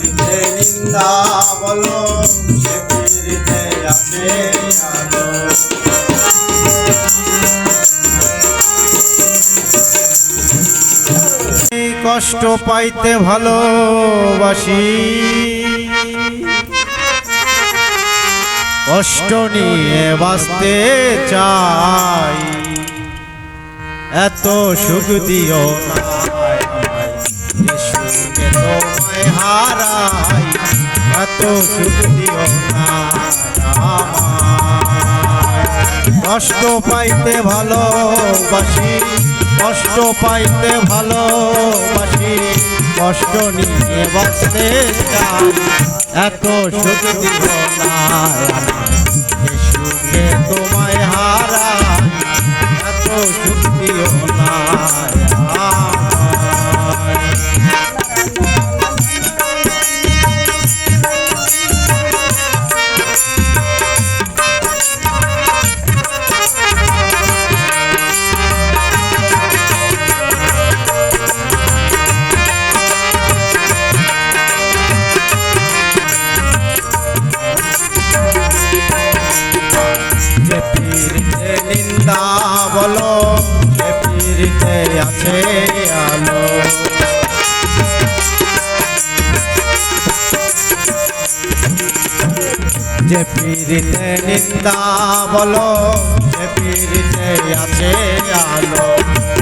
পীড়িতে নিন্দা বলো সে পীড়িতে আছে আলো। কষ্ট পাইতে ভালোবাসি কষ্ট নিয়ে বাঁচতে চাই, এত সুখ দিও না যে সুখে তোমায় হারাই, এত সুখ দিও না আমায়। কষ্ট পাইতে ভালোবাসি কষ্ট পাইতে ভালোবাসি কষ্ট নিয়ে বাঁচতে চাই, এত সুখ দিও না যে সুখে তোমায় হারাই, এত সুখ দিও না আমায়। নিন্দা বলো সে পীড়িতে আছে আলো। যে পীড়িতে নিন্দা বলো সে পীড়িতে আছে আলো।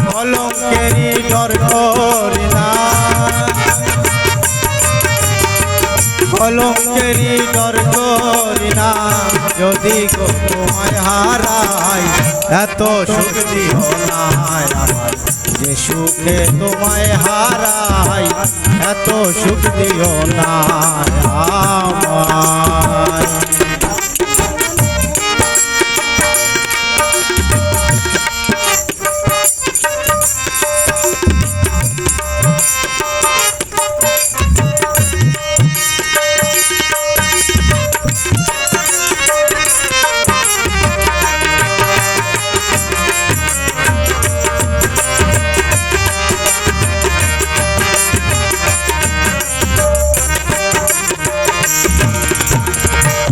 কলঙ্কেরই ডর করি না কলঙ্কেরই ডর করি না, যদি তোমায় হারাই এত সুখ দিও না আমায়, যে সুখে তোমায় হারাই এত সুখ দিও না আমায়।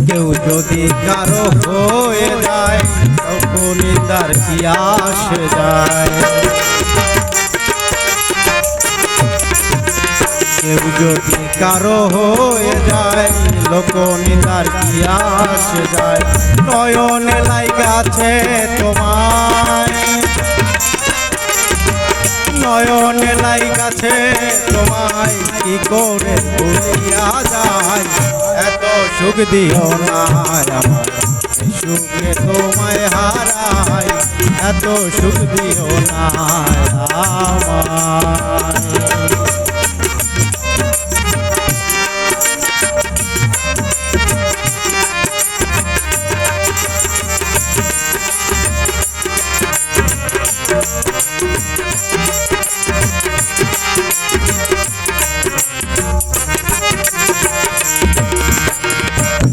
কেউ যদি কারো হয়ে যায় তখনই তার কি আসে যায়। কেউ যদি কারো হয়ে যায় লোকনি তার কি আসে যায়। নয়নে লাইগাছে তোমায় নয়নে লাইগাছে তোমায়, কি করে ভুলিয়া যায়, এত সুখ দিও না আমায়, সুখে তোমায় হারাই এত সুখ দিও না আমায়।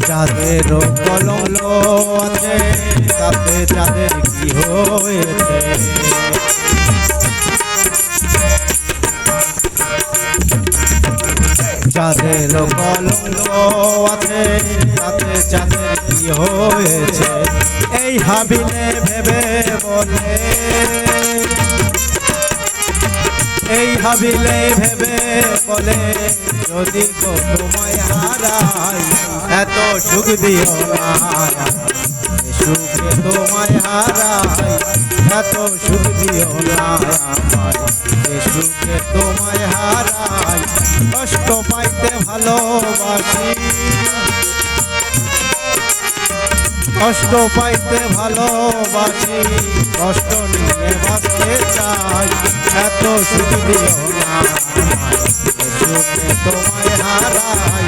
যাদের কলঙ্ক আছে তাতে যাদের কি হয়েছে, যাদের কলঙ্ক আছে তাতে যাদের কি হয়েছে, এই ভাবিলে ভেবে বলে এই ভাবিলে ভেবে বলে, যদি তোমায় হারাই এত সুখ দিও না সুখে তোমায় হারাই এত সুখ দিও না আমায়, সুখে তোমায় হারাই কষ্ট পাইতে ভালোবাসি কষ্ট পাইতে ভালোবাসি কষ্ট নিয়ে বাঁচতে চাই, এত সুখ দিও না সুখে তোমায় হারাই